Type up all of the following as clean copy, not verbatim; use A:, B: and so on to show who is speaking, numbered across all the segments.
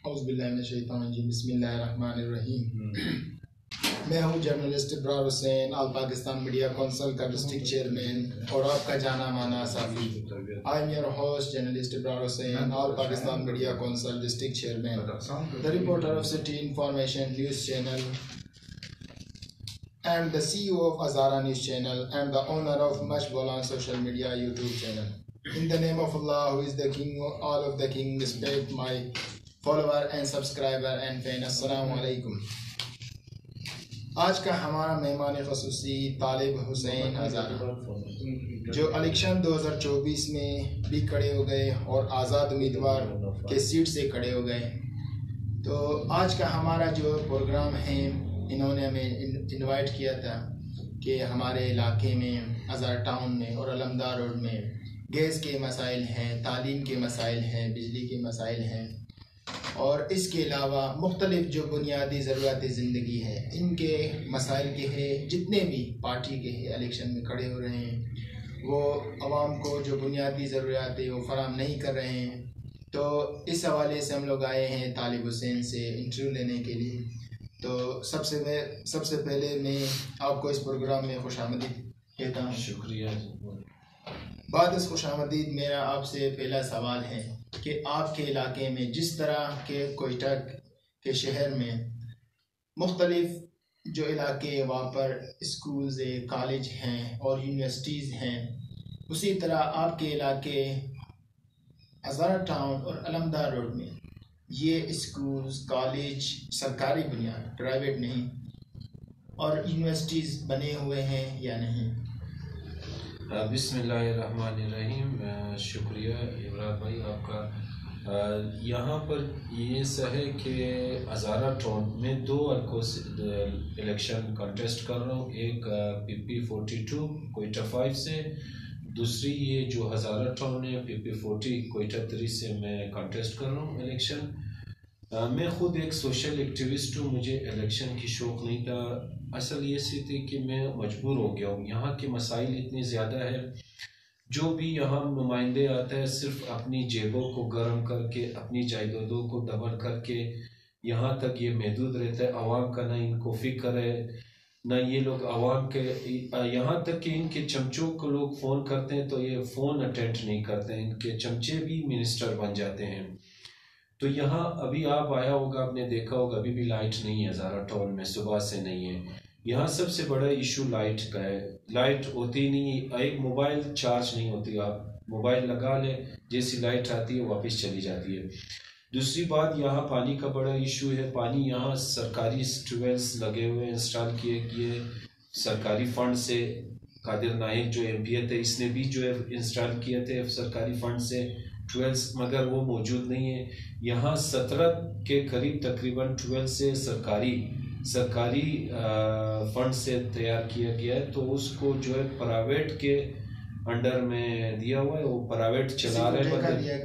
A: اعوذ باللہ من الشیطان الرجیم، بسم اللہ الرحمن الرحیم۔ میں ہوں journalist Abrar Hussain, all Pakistan media council کا ڈسٹرکٹ چیئرمین اور آپ کا جانا مانا صحافی۔ I am your host journalist Abrar Hussain, all Pakistan media council district chairman, the reporter of City Information News Channel and the CEO of Azara News Channel and the owner of Much Bolan Social Media YouTube channel. In the name of Allah, who is the King, all of the King, respect my follower and subscriber and fan. السلام علیکم۔ آج کا ہمارا مہمان خصوصی طالب حسین ہزارہ، جو election 2024 میں بھی کھڑے ہو گئے اور آزاد امیدوار کے سیٹ سے کھڑے ہو گئے۔ تو آج کا ہمارا جو پروگرام ہے، انہوں نے ہمیں انوائٹ کیا تھا کہ ہمارے علاقے میں ہزارہ ٹاؤن میں اور علمدار روڈ میں گیس کے مسائل ہیں، تعلیم کے مسائل ہیں، بجلی کے مسائل ہیں، اور اس کے علاوہ مختلف جو بنیادی ضرورت زندگی ہے، ان کے مسائل کے ہے، جتنے بھی پارٹی کے ہے الیکشن میں کھڑے ہو رہے ہیں، وہ عوام کو جو بنیادی ضروریات ہے وہ فراہم نہیں کر رہے ہیں۔ تو اس حوالے سے ہم لوگ آئے ہیں طالب حسین سے انٹرویو لینے کے لیے۔ تو سب سے پہلے میں آپ کو اس پروگرام میں خوش آمدید کہتا ہوں۔
B: شکریہ۔
A: بعد اس خوش آمدید میرا آپ سے پہلا سوال ہے کہ آپ کے علاقے میں جس طرح کے کوئٹہ کے شہر میں مختلف جو علاقے وہاں پر اسکولز کالج ہیں اور یونیورسٹیز ہیں، اسی طرح آپ کے علاقے ہزارہ ٹاؤن اور علمدار روڈ میں یہ اسکولز کالج سرکاری بنیاد، پرائیویٹ نہیں، اور یونیورسٹیز بنے ہوئے ہیں یا نہیں؟
B: بسم اللہ الرحمن الرحیم۔ شکریہ عمران بھائی آپ کا۔ یہاں پر یہ سا ہے کہ ہزارہ ٹاؤن میں دو الیکشن کنٹیسٹ کر رہا ہوں، ایک پی پی 42 کوئٹہ 5 سے، دوسری یہ جو ہزارہ ٹاؤن ہے پی پی 40 کوئٹہ 3 سے میں کنٹیسٹ کر رہا ہوں الیکشن۔ میں خود ایک سوشل ایکٹیوسٹ ہوں، مجھے الیکشن کی شوق نہیں تھا۔ اصل یہ سی تھی کہ میں مجبور ہو گیا ہوں، یہاں کے مسائل اتنے زیادہ ہے، جو بھی یہاں نمائندے آتا ہے صرف اپنی جیبوں کو گرم کر کے، اپنی جائیدادوں کو دبن کر کے یہاں تک یہ محدود رہتا ہے، عوام کا نہ ان کو فکر ہے، نہ یہ لوگ عوام کے، یہاں تک کہ ان کے چمچوں کو لوگ فون کرتے ہیں تو یہ فون اٹینڈ نہیں کرتے ہیں، ان کے چمچے بھی منسٹر بن جاتے ہیں۔ تو یہاں ابھی آپ آیا ہوگا، آپ نے دیکھا ہوگا ابھی بھی لائٹ نہیں ہے ہزارہ ٹاؤن میں، صبح سے نہیں ہے۔ یہاں سب سے بڑا ایشو لائٹ کا ہے، لائٹ ہوتی نہیں، ایک موبائل چارج نہیں ہوتی، آپ موبائل لگا لیں جیسی لائٹ آتی ہے واپس چلی جاتی ہے۔ دوسری بات یہاں پانی کا بڑا ایشو ہے، پانی یہاں سرکاری ٹیوبویلز لگے ہوئے انسٹال کیے سرکاری فنڈ سے، قادر نائک جو ایم پی تھے اس نے بھی جو ہے انسٹال کیے تھے سرکاری فنڈ سے ٹویلز، مگر وہ موجود نہیں ہے۔ یہاں 17 کے قریب تقریباً ٹویلز سے سرکاری فنڈ سے تیار کیا گیا ہے، تو اس کو جو ہے پرائیویٹ کے انڈر میں دیا ہوا ہے، وہ پرائیویٹ چلا رہے ہیں،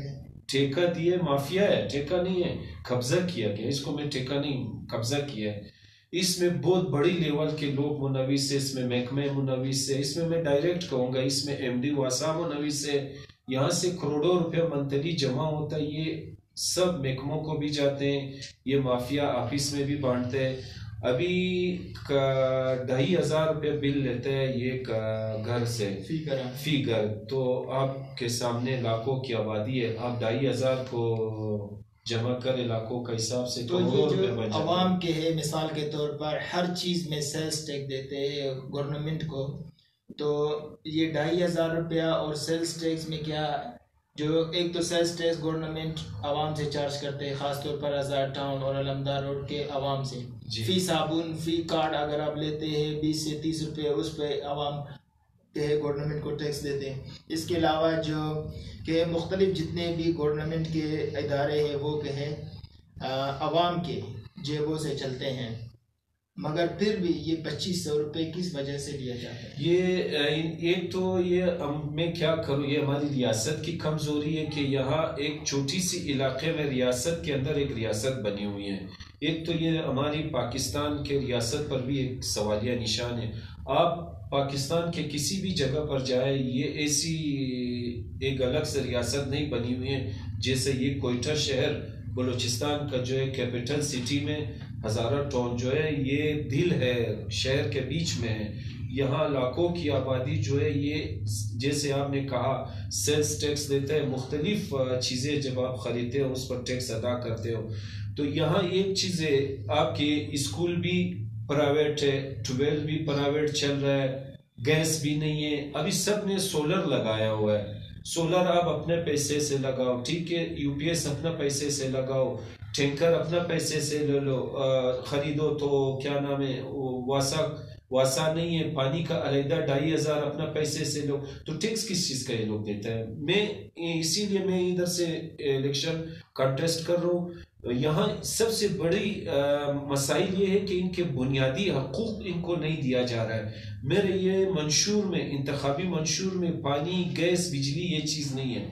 B: ٹھیکہ دیے، مافیا ہے، ٹھیکہ نہیں ہے، قبضہ کیا گیا، اس کو میں ٹھیکہ نہیں، قبضہ کیا ہے۔ اس میں بہت بڑی لیول کے لوگ منوس ہے، اس میں محکمہ منوس ہے، اس میں ڈائریکٹ کہوں گا اس میں ایم ڈی واسا منوس ہے، یہاں سے کروڑوں روپے منتھلی جمع ہوتا ہے، یہ سب محکموں کو بھی جاتے ہیں، یہ مافیا آفس میں بھی بانٹتے ہیں۔ ابھی 2,500 روپے بل لیتے ہیں یہ گھر سے فی گھر، تو آپ کے سامنے لاکھوں کی آبادی ہے، آپ 2,500 کو جمع کر علاقوں کا حساب سے
A: تو یہ جو عوام کے ہے، مثال کے طور پر ہر چیز میں سیلز ٹیکس دیتے ہیں گورنمنٹ کو، تو یہ 2,500 روپیہ اور سیلز ٹیکس میں کیا، جو ایک تو سیلز ٹیکس گورنمنٹ عوام سے چارج کرتے ہیں، خاص طور پر ہزارہ ٹاؤن اور علمدار روڈ کے عوام سے، فی صابن، فی کارڈ اگر آپ لیتے ہیں 20 سے 30 روپے، اس پہ عوام کے گورنمنٹ کو ٹیکس دیتے ہیں۔ اس کے علاوہ جو کہ مختلف جتنے بھی گورنمنٹ کے ادارے ہیں وہ کہ ہے عوام کے جیبوں سے چلتے ہیں، مگر پھر بھی یہ 2,500 روپے کس وجہ سے لیا جاتا ہے؟
B: یہ ایک تو یہ میں کیا کروں، یہ ہماری ریاست کی کمزوری ہے کہ یہاں ایک چھوٹی سی علاقے میں ریاست کے اندر ایک ریاست بنی ہوئی ہے۔ ایک تو یہ ہماری پاکستان کے ریاست پر بھی ایک سوالیہ نشان ہے۔ آپ پاکستان کے کسی بھی جگہ پر جائے، یہ ایسی ایک الگ سے ریاست نہیں بنی ہوئی ہے جیسے یہ کوئٹہ شہر بلوچستان کا جو ہے کیپٹل سٹی میں ہزارہ ٹاؤن جو ہے یہ دل ہے، شہر کے بیچ میں ہے. یہاں لاکھوں کی آبادی جو ہے یہ جیسے آپ نے کہا سیلز ٹیکس دیتا ہے، مختلف چیزیں جب آپ خریدتے ہو اس پر ٹیکس ادا کرتے ہو. تو یہاں ایک چیز ہے آپ کے اسکول بھی پرائیویٹ ہے، ٹویل بھی پرائیویٹ چل رہا ہے، گیس بھی نہیں ہے. ابھی سب نے سولر لگایا ہوا ہے. سولر آپ اپنے پیسے سے لگاؤ، ٹھیک ہے، یو پی ایس اپنا پیسے سے لگاؤ، ٹینکر اپنا پیسے سے لے لو، خریدو تو کیا نام ہے واسا نہیں ہے، پانی کا علیحدہ 2500 اپنا پیسے سے لو. تو ٹیکس کس چیز کا یہ لوگ دیتا ہے؟ میں اسی لیے میں ادھر سے الیکشن کانٹیسٹ کر رہا ہوں. یہاں سب سے بڑی مسائل یہ ہے کہ ان کے بنیادی حقوق ان کو نہیں دیا جا رہا ہے. میرے یہ منشور میں، انتخابی منشور میں پانی، گیس، بجلی یہ چیز نہیں ہے.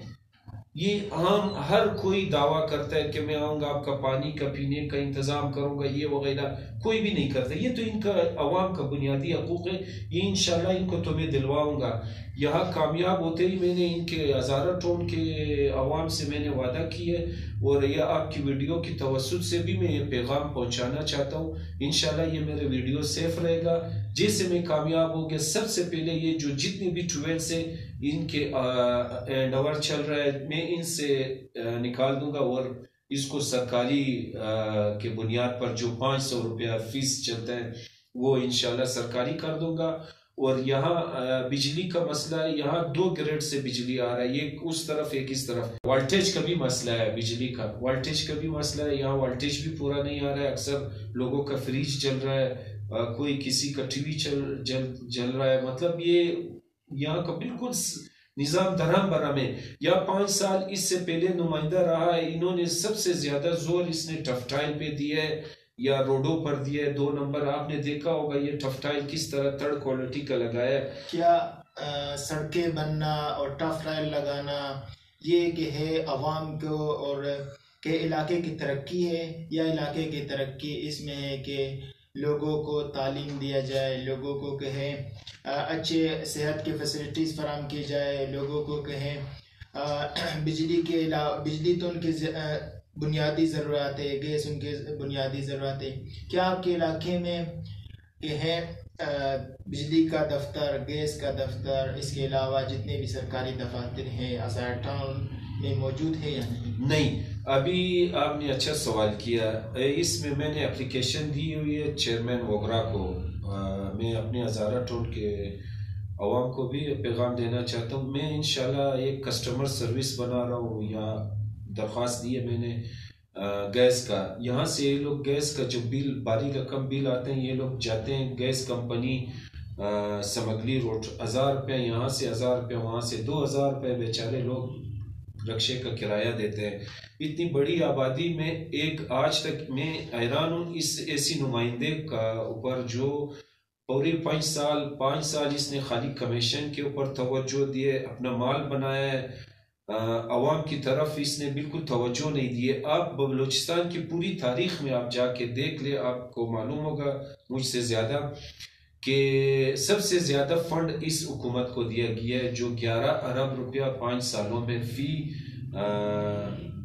B: یہ عام ہر کوئی دعویٰ کرتا ہے کہ میں آؤں گا، آپ کا پانی کا پینے کا انتظام کروں گا، یہ وغیرہ کوئی بھی نہیں کرتا. یہ تو ان کا عوام کا بنیادی حقوق ہے. یہ انشاءاللہ ان کو تو میں دلواؤں گا. یہاں کامیاب ہوتے ہی میں نے ان کے ہزارہ ٹاؤن کے عوام سے میں نے وعدہ کی ہے، اور یہ آپ کی ویڈیو کی توسط سے بھی میں یہ پیغام پہنچانا چاہتا ہوں. انشاءاللہ یہ میرے ویڈیو سیف رہے گا. جیسے میں کامیاب ہو گیا، سب سے پہلے یہ جو جتنے بھی ٹویل سے ان کے ڈور چل رہا ہے میں ان سے نکال دوں گا، اور اس کو سرکاری کے بنیاد پر جو 500 روپیہ فیس چلتا ہے وہ انشاءاللہ سرکاری کر دوں گا. اور یہاں بجلی کا مسئلہ ہے، یہاں 2 گریڈ سے بجلی آ رہا ہے، یہ اس طرف ایک اس طرف. والٹیج کا بھی مسئلہ ہے، بجلی کا والٹیج کا بھی مسئلہ ہے. یہاں والٹیج بھی پورا نہیں آ رہا ہے. اکثر لوگوں کا فریج چل رہا ہے، کوئی کسی کا ٹی وی جل رہا ہے. مطلب یہ یہاں کا بالکل نظام درہم برہم ہے. یا 5 سال اس سے پہلے نمائندہ رہا ہے، انہوں نے سب سے زیادہ زور اس نے ٹفٹائل پہ دیا ہے یا روڈوں پر دیا ہے. 2 نمبر آپ نے دیکھا ہوگا یہ ٹفٹائل کس طرح 3rd کوالٹی کا لگایا ہے.
A: کیا سڑکیں بننا اور ٹفٹائل لگانا یہ کہ ہے عوام کو اور کہ علاقے کی ترقی ہے، یا علاقے کی ترقی اس میں ہے کہ لوگوں کو تعلیم دیا جائے، لوگوں کو کہیں اچھے صحت کی فیسلٹیز فراہم کی جائے، لوگوں کو کہیں بجلی کے علاوہ بجلی تو ان کی بنیادی ضرورت ہے، گیس ان کے بنیادی ضرورت ہے. کیا آپ کے علاقے میں کہ ہے بجلی کا دفتر، گیس کا دفتر، اس کے علاوہ جتنے بھی سرکاری دفاتر ہیں ہزارہ ٹاؤن میں موجود ہے یا نہیں؟
B: نہیں، ابھی آپ نے اچھا سوال کیا. اس میں نے اپلیکیشن دی ہوئی ہے چیئرمین وغیرہ کو. میں اپنے ہزارہ ٹاؤن کے عوام کو بھی پیغام دینا چاہتا ہوں. میں انشاءاللہ ایک کسٹمر سروس بنا رہا ہوں. یہاں درخواست دی ہے میں نے گیس کا. یہاں سے یہ لوگ گیس کا جو بل، باری رقم بل آتے ہیں، یہ لوگ جاتے ہیں گیس کمپنی سمگلی روڈ، 1000 روپیہ یہاں سے، 1000 روپیہ وہاں سے، 2000 روپیہ بیچارے لوگ رکشے کا کرایہ دیتے ہیں. اتنی بڑی آبادی میں ایک آج تک میں حیران ہوں اس ایسی نمائندے کا اوپر جو پوری 5 سال اس نے خالی کمیشن کے اوپر توجہ دیے، اپنا مال بنایا ہے. عوام کی طرف اس نے بالکل توجہ نہیں دی ہے. آپ بلوچستان کی پوری تاریخ میں آپ جا کے دیکھ لیں، آپ کو معلوم ہوگا مجھ سے زیادہ کہ سب سے زیادہ فنڈ اس حکومت کو دیا گیا ہے، جو 11 ارب روپیہ 5 سالوں میں فی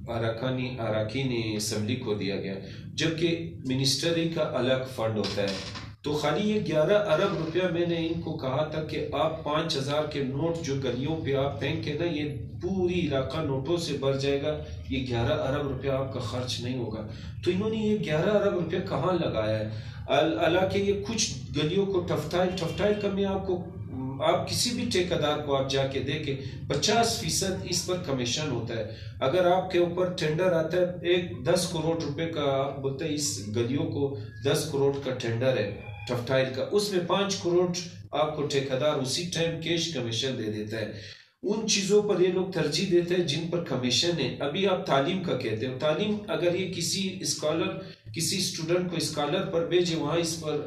B: اراکین اسمبلی کو دیا گیا، جبکہ منسٹری کا الگ فنڈ ہوتا ہے. تو خالی یہ 11 ارب روپیہ میں نے ان کو کہا تھا کہ آپ 5000 کے نوٹ جو گلیوں پہ آپ پھینکیں نا، یہ پوری علاقہ نوٹوں سے بھر جائے گا، یہ 11 ارب روپیہ آپ کا خرچ نہیں ہوگا. تو انہوں نے یہ 11 ارب روپیہ کہاں لگایا ہے؟ حالانکہ یہ کچھ گلیوں کو ٹفٹائل کا میں آپ کسی بھی ٹھیکیدار کو آپ جا کے دیکھیں 50% اس پر کمیشن ہوتا ہے. اگر آپ کے اوپر ٹینڈر آتا ہے 10 کروڑ روپے کا، آپ بولتے ہیں اس گلیوں کو 10 کروڑ کا ٹینڈر ہے ٹفٹائل کا، اس میں 5 کروڑ آپ کو ٹھیکیدار اسی ٹائم کیش کمیشن دے دیتا ہے. ان چیزوں پر یہ لوگ ترجیح دیتے ہیں جن پر کمیشن ہے. ابھی آپ تعلیم کا کہتے ہیں، تعلیم اگر یہ کسی اسٹوڈنٹ کو اسکالر پر بھیجے، وہاں اس پر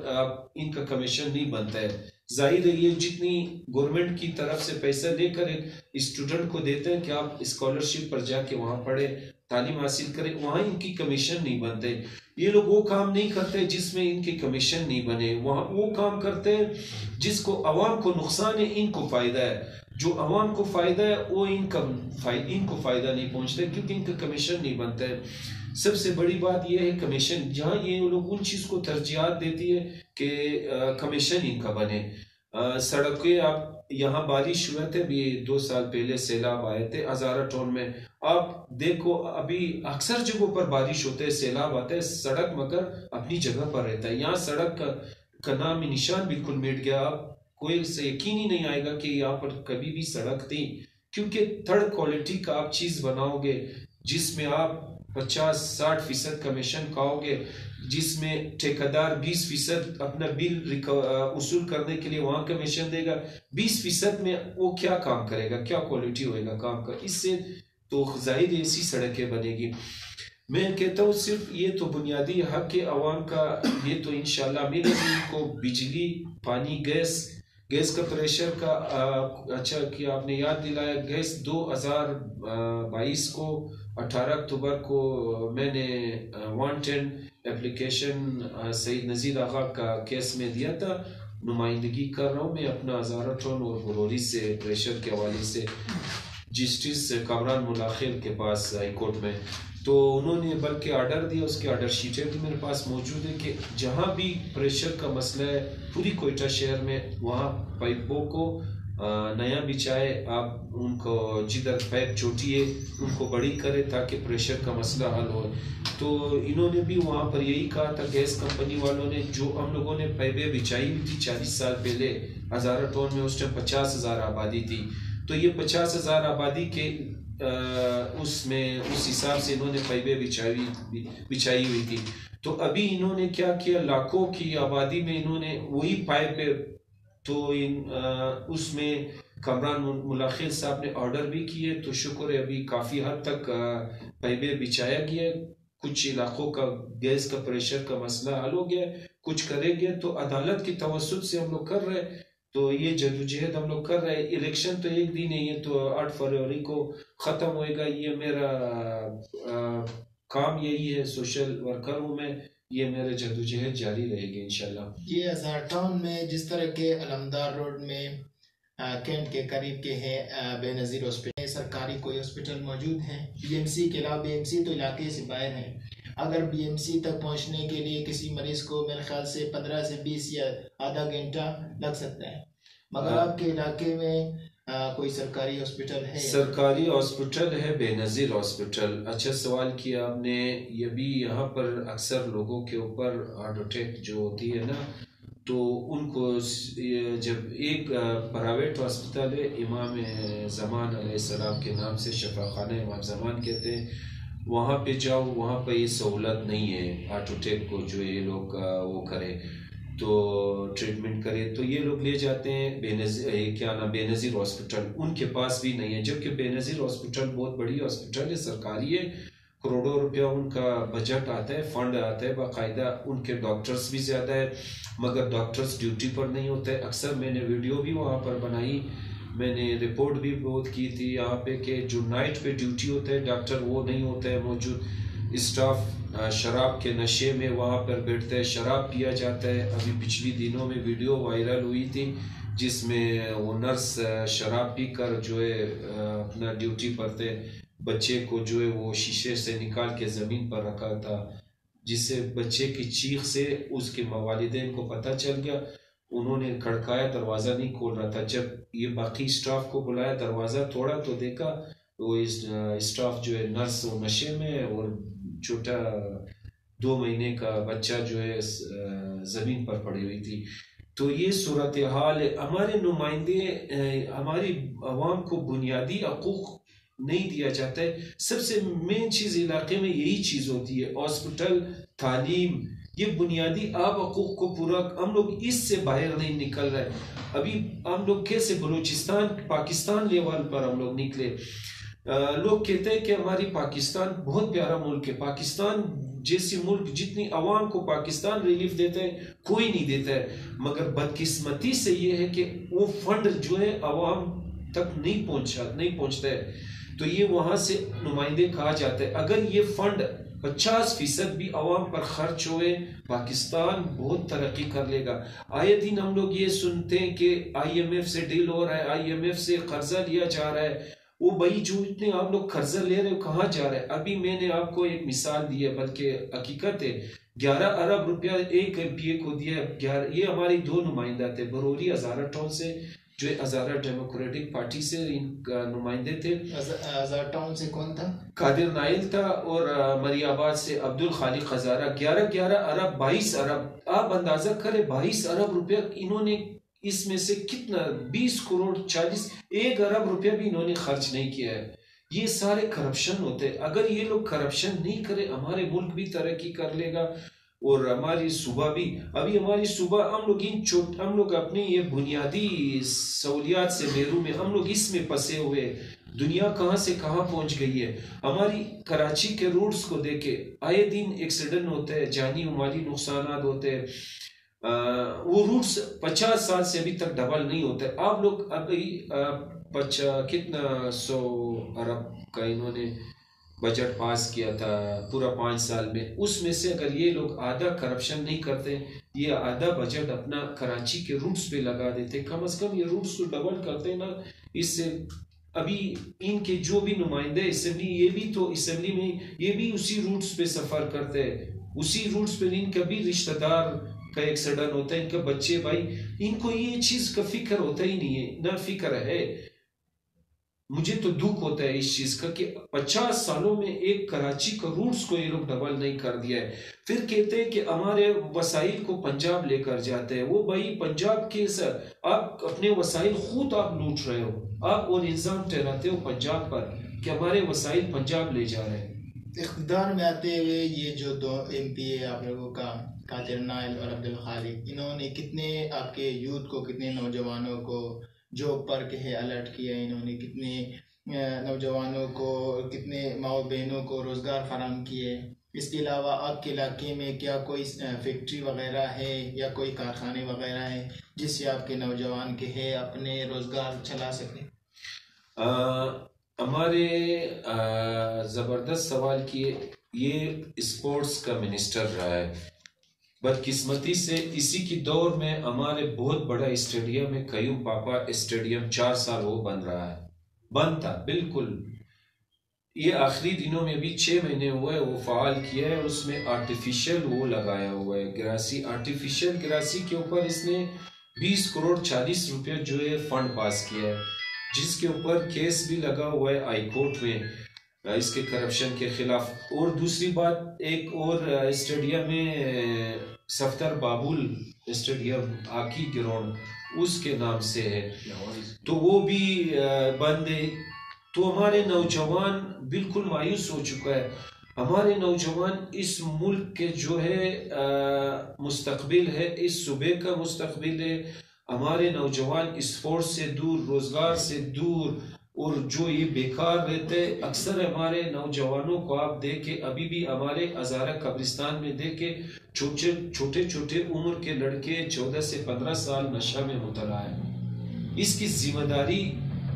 B: ان کا کمیشن نہیں بنتا ہے. ظاہر ہے یہ جتنی گورنمنٹ کی طرف سے پیسہ لے کر ایک اسٹوڈنٹ کو دیتے ہیں کہ آپ اسکالرشپ پر جا کے وہاں پڑھیں، تعلیم حاصل کریں، وہاں ان کی کمیشن نہیں بنتے. یہ لوگ وہ کام نہیں کرتے جس میں ان کی کمیشن نہیں بنے، وہاں وہ کام کرتے ہیں جس کو عوام کو نقصان ہے، ان کو فائدہ ہے. جو عوام کو فائدہ ہے وہ ان کو فائدہ نہیں پہنچتا کیونکہ ان کا کمیشن نہیں بنتا ہے. سب سے بڑی بات یہ ہے کمیشن، جہاں یہ لوگ ان چیز کو ترجیحات دیتی ہے کہ کمیشن ان کا بنے. سڑکیں آپ یہاں بارش ہوئے تھے بھی 2 سال پہلے، سیلاب آئے تھے ہزارہ ٹون میں. آپ دیکھو ابھی اکثر جگہوں پر بارش ہوتے ہے، سیلاب آتا ہے، سڑک مگر اپنی جگہ پر رہتا ہے. یہاں سڑک کا نام نشان بالکل مٹ گیا. آپ کوئی سے یقین ہی نہیں آئے گا کہ یہاں پر کبھی بھی سڑک تھی، کیونکہ تھرڈ کوالٹی کا آپ چیز بناؤ گے جس میں آپ 50-60% کمیشن کھاؤ گے، جس میں ٹھیکیدار 20% اپنا بل اصول کرنے کے لیے وہاں کمیشن دے گا. 20% میں وہ کیا کام کرے گا، کیا کوالٹی ہوئے گا کام کا؟ اس سے تو ظاہر ایسی سڑکیں بنے گی. میں کہتا ہوں صرف یہ تو بنیادی حق ہے عوام کا، یہ تو انشاءاللہ ملے گی ان کو. بجلی، پانی، گیس کا پریشر کا اچھا کہ آپ نے یاد دلایا. گیس 2022 کو 18 اکتوبر کو میں نے 110 اپلیکیشن سعید نذیر آغا کا کیس میں دیا تھا. نمائندگی کر رہا ہوں میں اپنا ہزارہ ٹون اور غروری سے پریشر کے حوالے سے جسٹس کامران ملا خیل کے پاس ہائی کورٹ میں. تو انہوں نے بلکہ آرڈر دیا، اس کے آرڈر شیٹیں بھی میرے پاس موجود ہے کہ جہاں بھی پریشر کا مسئلہ ہے پوری کوئٹہ شہر میں، وہاں پائپوں کو نیا بچھائے. آپ ان کو جدھر پائپ چھوٹی ہے ان کو بڑی کرے تاکہ پریشر کا مسئلہ حل ہو. تو انہوں نے بھی وہاں پر یہی کہا تھا، گیس کمپنی والوں نے، جو ہم لوگوں نے پائپیں بچھائی ہوئی تھی 40 سال پہلے ہزارہ ٹون میں، اس ٹائم 50,000 آبادی تھی. تو یہ 50,000 آبادی کے اس حساب سے انہوں نے پائپیں بچھائی ہوئی تھی. تو ابھی انہوں نے کیا کیا، لاکھوں کی آبادی میں انہوں نے وہی پائپ، تو اس میں کامران ملا خیل صاحب نے آرڈر بھی کیے. تو شکر ہے ابھی کافی حد تک پائپیں بچھایا گیا. کچھ علاقوں کا گیس کا پریشر کا مسئلہ حل ہو گیا، کچھ کرے گیا. تو عدالت کی توسط سے ہم لوگ کر رہے، تو یہ جدوجہد ہم لوگ کر رہے ہیں. الیکشن تو ایک دن ہے، یہ تو 8 فروری کو ختم ہوئے گا. یہ میرا کام یہی ہے، سوشل ورکر ہوں میں، یہ میرے جدوجہد جاری رہے گی انشاءاللہ.
A: یہ ہزارہ ٹاؤن میں جس طرح کے علمدار روڈ میں کینٹ کے قریب کے ہیں بے نظیر ہاسپٹل، سرکاری کوئی ہاسپٹل موجود ہیں؟ بی ایم سی کے علاوہ، بی ایم سی تو علاقے سے باہر ہیں. اگر بی ایم سی تک پہنچنے کے لیے کسی مریض کو میرے خیال سے 15 سے 20 یا آدھا گھنٹہ لگ سکتا ہے، مگر آپ کے علاقے میں کوئی سرکاری ہاسپٹل ہے؟
B: سرکاری ہاسپٹل ہے، بے نظیر ہاسپٹل. اچھا سوال کیا آپ نے. یہ بھی یہاں پر اکثر لوگوں کے اوپر ہارٹ اٹیک جو ہوتی ہے نا، تو ان کو جب ایک پرائیویٹ ہاسپٹل ہے امام زمان علیہ السلام کے نام سے، شفا خانہ امام زمان کہتے ہیں، وہاں پہ جاؤ. وہاں پہ یہ سہولت نہیں ہے ہارٹ اٹیک کو جو یہ لوگ وہ کرے تو ٹریٹمنٹ کرے. تو یہ لوگ لے جاتے ہیں بے نظیر ہاسپٹل. ان کے پاس بھی نہیں ہے، جبکہ بے نظیر ہاسپٹل بہت بڑی ہاسپٹل ہے، سرکاری ہے. کروڑوں روپیہ ان کا بجٹ آتا ہے، فنڈ آتا ہے باقاعدہ. ان کے ڈاکٹرز بھی زیادہ ہے، مگر ڈاکٹرز ڈیوٹی پر نہیں ہوتے. اکثر میں نے ویڈیو بھی وہاں پر بنائی، میں نے رپورٹ بھی بہت کی تھی یہاں پہ کہ جو نائٹ پہ ڈیوٹی ہوتا ہے ڈاکٹر وہ نہیں ہوتا ہے موجود. اسٹاف شراب کے نشے میں وہاں پر بیٹھتا ہے، شراب پیا جاتا ہے. ابھی پچھلی دنوں میں ویڈیو وائرل ہوئی تھی جس میں وہ نرس شراب پی کر جو ہے اپنا ڈیوٹی پر تھے، بچے کو جو ہے وہ شیشے سے نکال کے زمین پر رکھا تھا، جس سے بچے کی چیخ سے اس کے والدین کو پتہ چل گیا. انہوں نے کھڑکایا، دروازہ نہیں کھول رہا تھا. جب یہ باقی اسٹاف کو بلایا، دروازہ توڑا تو دیکھا وہ اسٹاف جو ہے نرس وہ نشے میں، اور چھوٹا 2 مہینے کا بچہ جو ہے زمین پر پڑی ہوئی تھی. تو یہ صورتحال ہے. ہمارے نمائندے ہماری عوام کو بنیادی حقوق نہیں دیا جاتا ہے. سب سے مین چیز علاقے میں یہی چیز ہوتی ہے، ہاسپٹل، تعلیم، یہ بنیادی آپ حقوق کو پورا. ہم لوگ اس سے باہر نہیں نکل رہے. ابھی ہم لوگ کیسے بلوچستان پاکستان لیول پر ہم لوگ نکلے. لوگ کہتے ہیں کہ ہماری پاکستان بہت پیارا ملک ہے. پاکستان جیسی ملک جتنی عوام کو پاکستان ریلیف دیتا ہے کوئی نہیں دیتا ہے، مگر بدقسمتی سے یہ ہے کہ وہ فنڈ جو ہے عوام تک نہیں پہنچتا ہے. تو یہ وہاں سے نمائندے کہا جاتا ہے اگر یہ فنڈ 50% بھی عوام پر خرچ ہوئے پاکستان بہت ترقی کر لے گا. آئے دن ہم لوگ یہ سنتے ہیں کہ آئی ایم ایف سے ڈیل ہو رہا ہے، آئی ایم ایف سے قرضہ لیا جا رہا ہے. وہ بھائی جو اتنے آپ لوگ قرضہ لے رہے ہو کہاں جا رہے ہیں؟ ابھی میں نے آپ کو ایک مثال دی ہے، بلکہ حقیقت ہے، 11 ارب روپیہ ایک MP کو دیا. یہ ہماری 2 نمائندہ تھے، بروری ہزارہ ٹاؤن سے، جو ہزارہ ڈیموکریٹک پارٹی سے ان کا نمائندے تھے.
A: ہزارہ ٹاؤن سے کون تھا؟
B: قادر نائل تھا، اور مری آباد سے عبدالخالق ہزارہ. 11 ارب 22 ارب، آپ اندازہ کریں 22 ارب روپیہ انہوں نے، اس میں سے کتنا 20 کروڑ 40 1 ارب روپیہ بھی انہوں نے خرچ نہیں کیا ہے. یہ سارے کرپشن ہوتے ہیں. اگر یہ لوگ کرپشن نہیں کرے ہمارے ملک بھی ترقی کر لے گا، اور ہماری صوبہ بھی. ابھی ہماری صوبہ ہم لوگ اپنی یہ بنیادی سہولیات سے محروم ہیں، ہم لوگ اس میں پھنسے ہوئے. دنیا کہاں سے کہاں پہنچ گئی ہے. ہماری کراچی کے روڈز کو دیکھے، آئے دن ایکسیڈنٹ ہوتے ہیں، جانی و مالی نقصانات ہوتے ہیں. وہ روٹس 50 سال سے ابھی تک ڈبل نہیں ہوتے. آپ لوگ ابھی کتنا 100 ارب کا انہوں نے بجٹ پاس کیا تھا پورا 5 سال میں. اس میں سے اگر یہ لوگ آدھا کرپشن نہیں کرتے، یہ آدھا بجٹ اپنا کراچی کے روٹس پہ لگا دیتے، کم از کم یہ روٹس کو ڈبل کرتے نا. اس سے ابھی ان کے جو بھی نمائندے اسمبلی، یہ بھی تو اسمبلی میں یہ بھی اسی روٹس پہ سفر کرتے ہیں، اسی روٹس پہ ان کا بھی رشتہ دار کا ایکسیڈنٹ ہوتا ہے، ان کا بچے بھائی، ان کو یہ چیز کا فکر ہوتا ہی نہیں ہے، نہ فکر ہے. مجھے تو دکھ ہوتا ہے اس چیز کا کہ 50 سالوں میں ایک کراچی کا روٹس کو یہ لوگ ڈبل نہیں کر دیا ہے. پھر کہتے ہیں کہ ہمارے وسائل کو پنجاب لے کر جاتے ہیں. وہ بھائی پنجاب کے سر آپ اپنے وسائل خود آپ لوٹ رہے ہو، آپ وہ الزام ٹھہراتے ہو پنجاب پر کہ ہمارے وسائل پنجاب لے جا رہے ہیں.
A: اقتدار میں آتے ہوئے یہ جو 2 MP آپ لوگوں کا، قادر نائل اور عبدالخالق، انہوں نے کتنے آپ کے یوتھ کو، کتنے نوجوانوں کو جاب پر کہ الرٹ کیا، انہوں نے کتنے نوجوانوں کو، کتنے ماؤ بہنوں کو روزگار فراہم کیے. اس کے علاوہ آپ کے علاقے میں کیا کوئی فیکٹری وغیرہ ہے یا کوئی کارخانے وغیرہ ہیں جس سے آپ کے نوجوان کے ہے اپنے روزگار چلا سکیں؟
B: ہمارے زبردست سوال کیے. یہ اسپورٹس کا منسٹر رہا ہے، بدقسمتی سے اسی کی دور میں ہمارے بہت بڑا اسٹیڈیم ہے، قیوم پاپا اسٹیڈیم، 4 سال وہ بن رہا ہے، بند تھا بالکل. یہ آخری دنوں میں بھی 6 مہینے ہوئے وہ فعال کیا ہے. اس میں آرٹیفیشل وہ لگایا ہوا ہے گراسی، آرٹیفیشل گراسی کے اوپر اس نے 20 کروڑ 40 روپے جو ہے فنڈ پاس کیا ہے، جس کے اوپر کیس بھی لگا ہوا ہے ہائی کورٹ میں اس کے کرپشن کے خلاف. اور دوسری بات، ایک اور اسٹیڈیم میں صفدر بابول اسٹیڈیم ہاکی گراؤنڈ اس کے نام سے ہے، تو وہ بھی بند ہے. تو ہمارے نوجوان بالکل مایوس ہو چکا ہے. ہمارے نوجوان اس ملک کے جو ہے مستقبل ہے، اس صوبے کا مستقبل ہے. ہمارے نوجوان اسپورٹس سے دور، روزگار سے دور، اور جو یہ بیکار رہتے. اکثر ہمارے نوجوانوں کو آپ دیکھیں، ابھی بھی ہمارے ہزارہ قبرستان میں دیکھیں، چھوٹے چھوٹے عمر کے لڑکے 14 سے 15 سال نشہ میں مبتلا ہیں. اس کی ذمہ داری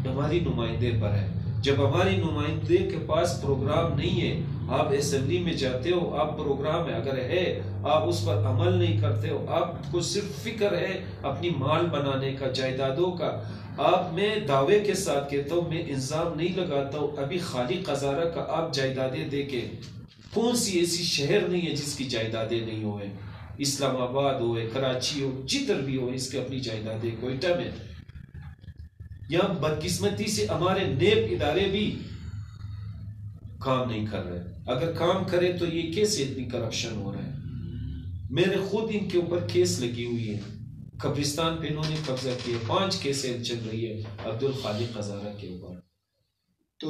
B: ہماری نمائندے پر ہے. جب ہماری نمائندے کے پاس پروگرام نہیں ہے، آپ اسمبلی میں جاتے ہو، آپ پروگرام اگر ہے آپ اس پر عمل نہیں کرتے ہو، آپ کو صرف فکر ہے اپنی مال بنانے کا، جائیدادوں کا. آپ، میں دعوے کے ساتھ کہتا ہوں، میں الزام نہیں لگاتا ہوں، ابھی خالق ہزارہ کا آپ جائیدادیں دیکھیں، کون سی ایسی شہر نہیں ہے جس کی جائیدادیں نہیں ہوئے. اسلام آباد ہو، کراچی ہو، جدھر بھی ہو، اس کے اپنی جائیدادیں. کوئٹہ میں یہاں بدقسمتی سے ہمارے نیب ادارے بھی کام نہیں کر رہے. اگر کام کرے تو یہ کیسے اتنی کرپشن ہو رہا ہے. میرے خود ان کے اوپر کیس لگی ہوئی ہے، قبرستان پہ انہوں نے قبضہ کیا، 5 کیسیں چل رہی ہے عبدالخالق ہزارہ کے اوپر.
A: تو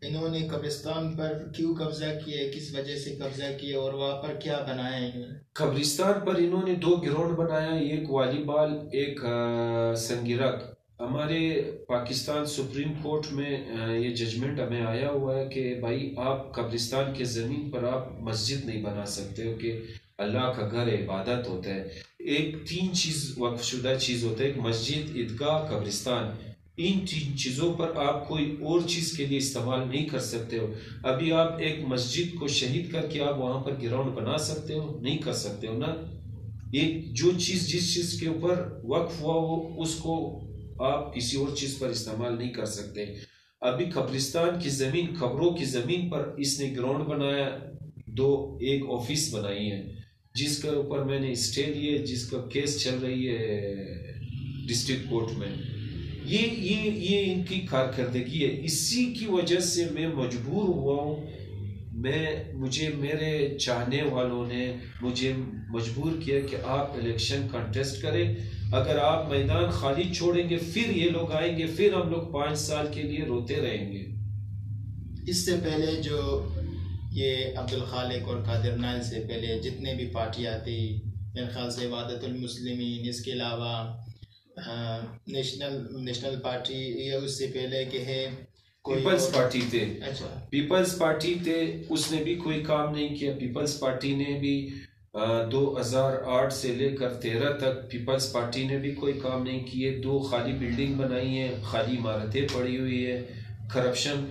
A: انہوں نے قبرستان پر کیوں قبضہ کیا، کس وجہ سے قبضہ کیا، اور وہاں پر کیا بنایا ہے؟
B: قبرستان پر انہوں نے 2 گراؤنڈ بنایا، ایک والی بال، ایک سنگیرک. ہمارے پاکستان سپریم کورٹ میں یہ ججمنٹ ہمیں آیا ہوا ہے کہ بھائی آپ قبرستان کے زمین پر آپ مسجد نہیں بنا سکتے ہو، کہ اللہ کا گھر عبادت ہوتا ہے. ایک 3 چیز وقف شدہ چیز ہوتا ہے، ایک مسجد، عیدگاہ، قبرستان. ان 3 چیزوں پر آپ کوئی اور چیز کے لیے استعمال نہیں کر سکتے ہو. ابھی آپ ایک مسجد کو شہید کر کے آپ وہاں پر گراؤنڈ بنا سکتے ہو؟ نہیں کر سکتے ہو نا. یہ جو چیز جس چیز کے اوپر وقف ہوا ہو اس کو آپ کسی اور چیز پر استعمال نہیں کر سکتے. ابھی قبرستان کی زمین، قبروں کی زمین پر اس نے گراؤنڈ بنایا، ایک آفس بنائی ہے جس کے اوپر میں نے اسٹے لیے، جس کا کیس چل رہی ہے ڈسٹرکٹ کورٹ میں۔ یہ ان کی کارکردگی ہے، اسی کی وجہ سے میں مجبور ہوا ہوں، مجھے میرے چاہنے والوں نے مجھے مجبور کیا کہ آپ الیکشن کنٹیسٹ کریں، اگر آپ میدان خالی چھوڑیں گے پھر یہ لوگ آئیں گے، پھر ہم لوگ 5 سال کے لیے روتے رہیں گے۔
A: اس سے پہلے جو یہ عبدالخالق اور قادر نائل سے پہلے جتنے بھی پارٹیاں تھی، میرے خیال سے وحدت المسلمین، اس کے علاوہ نیشنل پارٹی، یا اس سے پہلے کہ ہے
B: پیپلز پارٹی تھے،
A: اچھا
B: پیپلز پارٹی تھے، اس نے بھی کوئی کام نہیں کیا۔ پیپلز پارٹی نے بھی 2008 سے لے کر 13 تک پیپلز پارٹی نے بھی کوئی کام نہیں کیے، 2 خالی بلڈنگ بنائی ہیں، خالی عمارتیں پڑی ہوئی ہے۔ کرپشن،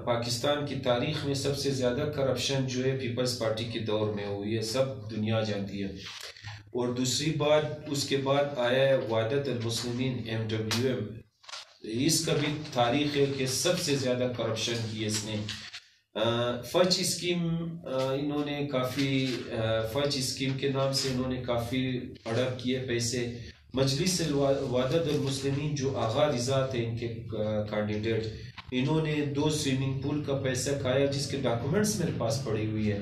B: پاکستان کی تاریخ میں سب سے زیادہ کرپشن جو ہے پیپلز پارٹی کے دور میں ہوئی ہے، سب دنیا جانتی ہے۔ اور دوسری بات، اس کے بعد آیا ہے وحدت المسلمین MWM، اس کا بھی تاریخ ہے کہ سب سے زیادہ کرپشن کی اس نے۔ فج اسکیم، انہوں نے کافی فج اسکیم کے نام سے انہوں نے کافی ہڑپ کیے پیسے۔ مجلس وحدت المسلمین جو آغا رضا تھے ان کے کینڈیڈیٹ، انہوں نے 2 سوئمنگ پول کا پیسہ کھایا، جس کے ڈاکومنٹس میرے پاس پڑی ہوئی ہے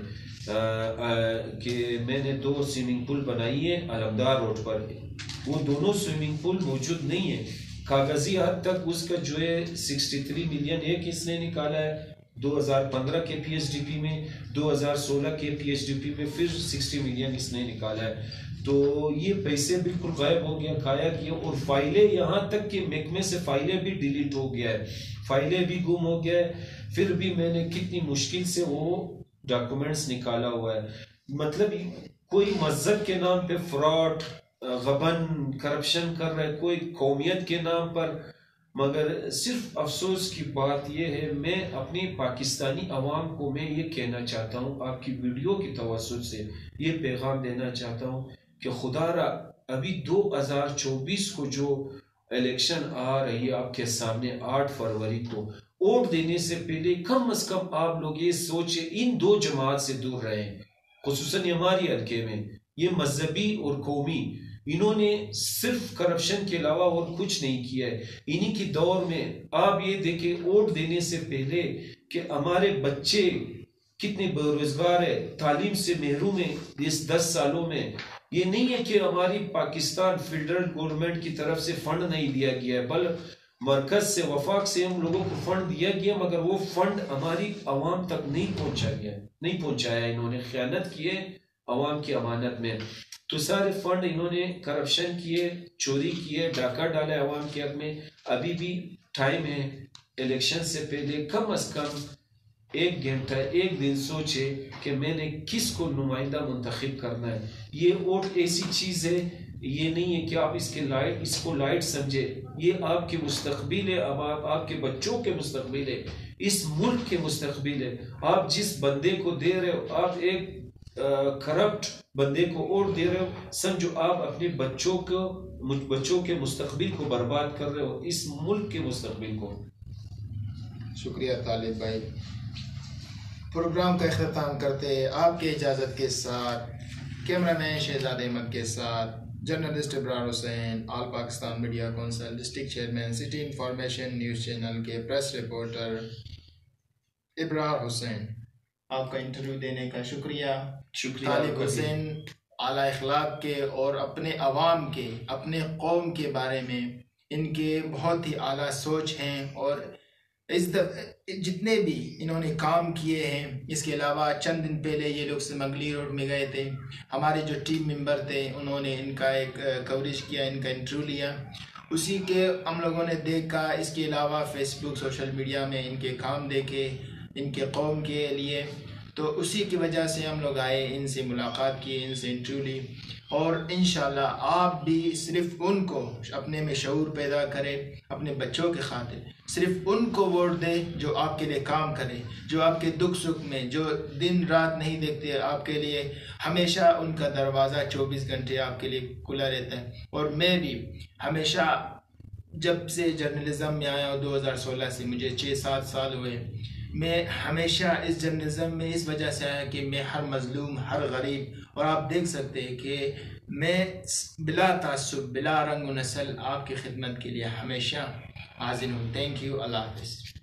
B: کہ میں نے 2 سوئمنگ پول بنائی ہے علمدار روڈ پر، وہ دونوں سوئمنگ پول موجود نہیں ہے کاغذی حد تک۔ اس کا جو ہے 63 ملین ایک اس نے نکالا ہے 2015 کے PSDP میں، 2016 کے PSDP میں پھر 60 ملین اس نے نکالا ہے۔ تو یہ پیسے بالکل غائب ہو گیا، کھایا گیا، اور فائلیں یہاں تک کہ محکمے سے فائلیں بھی ڈیلیٹ ہو گیا ہے، فائلیں بھی گم ہو گیا ہے، پھر بھی میں نے کتنی مشکل سے وہ ڈاکومنٹس نکالا ہوا ہے۔ مطلب کوئی مذہب کے نام پہ فراڈ، غبن، کرپشن کر رہا ہے، کوئی قومیت کے نام پر۔ مگر صرف افسوس کی بات یہ ہے، میں اپنی پاکستانی عوام کو میں یہ کہنا چاہتا ہوں، آپ کی ویڈیو کی توسط سے یہ پیغام دینا چاہتا ہوں کہ خدا را ابھی 2024 کو جو الیکشن آ رہی ہے آپ کے سامنے 8 فروری کو، ووٹ دینے سے پہلے کم از کم آپ لوگ یہ سوچیں، ان 2 جماعت سے دور رہیں، خصوصاً ہماری حلقے میں یہ مذہبی اور قومی، انہوں نے صرف کرپشن کے علاوہ اور کچھ نہیں کیا ہے۔ انہی کی دور میں آپ یہ دیکھیں، ووٹ دینے سے پہلے کہ ہمارے بچے کتنے بے روزگار ہے، تعلیم سے محروم ہیں اس 10 سالوں میں۔ یہ نہیں ہے کہ ہماری پاکستان فیڈرل گورنمنٹ کی طرف سے فنڈ نہیں دیا گیا ہے، بلکہ مرکز سے، وفاق سے ہم لوگوں کو فنڈ دیا گیا، مگر وہ فنڈ ہماری عوام تک نہیں پہنچایا، انہوں نے خیانت کی ہے عوام کی امانت میں۔ تو سارے فنڈ انہوں نے کرپشن کیے، چوری کیے، ڈاکہ ڈالے عوام کے حق میں۔ ابھی بھی ٹائم ہے، الیکشن سے پہلے کم از کم 1 گھنٹہ 1 دن سوچے کہ میں نے کس کو نمائندہ منتخب کرنا ہے۔ یہ ووٹ ایسی چیز ہے، یہ نہیں ہے کہ آپ اس کو لائٹ سمجھے، یہ آپ کے مستقبل ہے، اب آپ کے بچوں کے مستقبل ہے، اس ملک کے مستقبل ہے۔ آپ جس بندے کو دے رہے ہو، آپ ایک کرپٹ بندے کو ووٹ دے رہے ہو، سمجھو آپ اپنے بچوں کے مستقبل کو برباد کر رہے ہو، اس ملک کے مستقبل کو۔
A: شکریہ طالب بھائی۔ پروگرام کا اختتام کرتے آپ کے اجازت کے ساتھ کیمرہ مین شہزاد احمد کے ساتھ journalist Abrar Hussain, all Pakistan media council, district chairman, city information news channel کے پریس رپورٹر ابرار حسین، آپ کا انٹرویو دینے کا شکریہ۔ طالب حسین اعلیٰ اخلاق کے اور اپنے عوام کے، اپنے قوم کے بارے میں ان کے بہت ہی اعلیٰ سوچ ہیں، اور جتنے بھی انہوں نے کام کیے ہیں۔ اس کے علاوہ چند دن پہلے یہ لوگ سمگلی روڈ میں گئے تھے، ہمارے جو ٹیم ممبر تھے انہوں نے ان کا ایک کوریج کیا، ان کا انٹرویو لیا، اسی کے ہم لوگوں نے دیکھا۔ اس کے علاوہ فیس بک، سوشل میڈیا میں ان کے کام دیکھے، ان کے قوم کے لیے، تو اسی کی وجہ سے ہم لوگ آئے، ان سے ملاقات کی، ان سے انٹرویو لی، اور انشاءاللہ آپ بھی صرف ان کو اپنے میں شعور پیدا کرے، اپنے بچوں کے خاطر صرف ان کو ووٹ دے جو آپ کے لیے کام کرے، جو آپ کے دکھ سکھ میں، جو دن رات نہیں دیکھتے، آپ کے لیے ہمیشہ ان کا دروازہ 24 گھنٹے آپ کے لیے کھلا رہتا ہے۔ اور میں بھی ہمیشہ جب سے جرنلزم میں آیا 2016 سے مجھے 6-7 سال ہوئے، میں ہمیشہ اس جرنلزم میں اس وجہ سے آیا کہ میں ہر مظلوم، ہر غریب، اور آپ دیکھ سکتے ہیں کہ میں بلا تعصب، بلا رنگ و نسل آپ کی خدمت کے لیے ہمیشہ حاضر ہوں. Thank you. اللہ حافظ.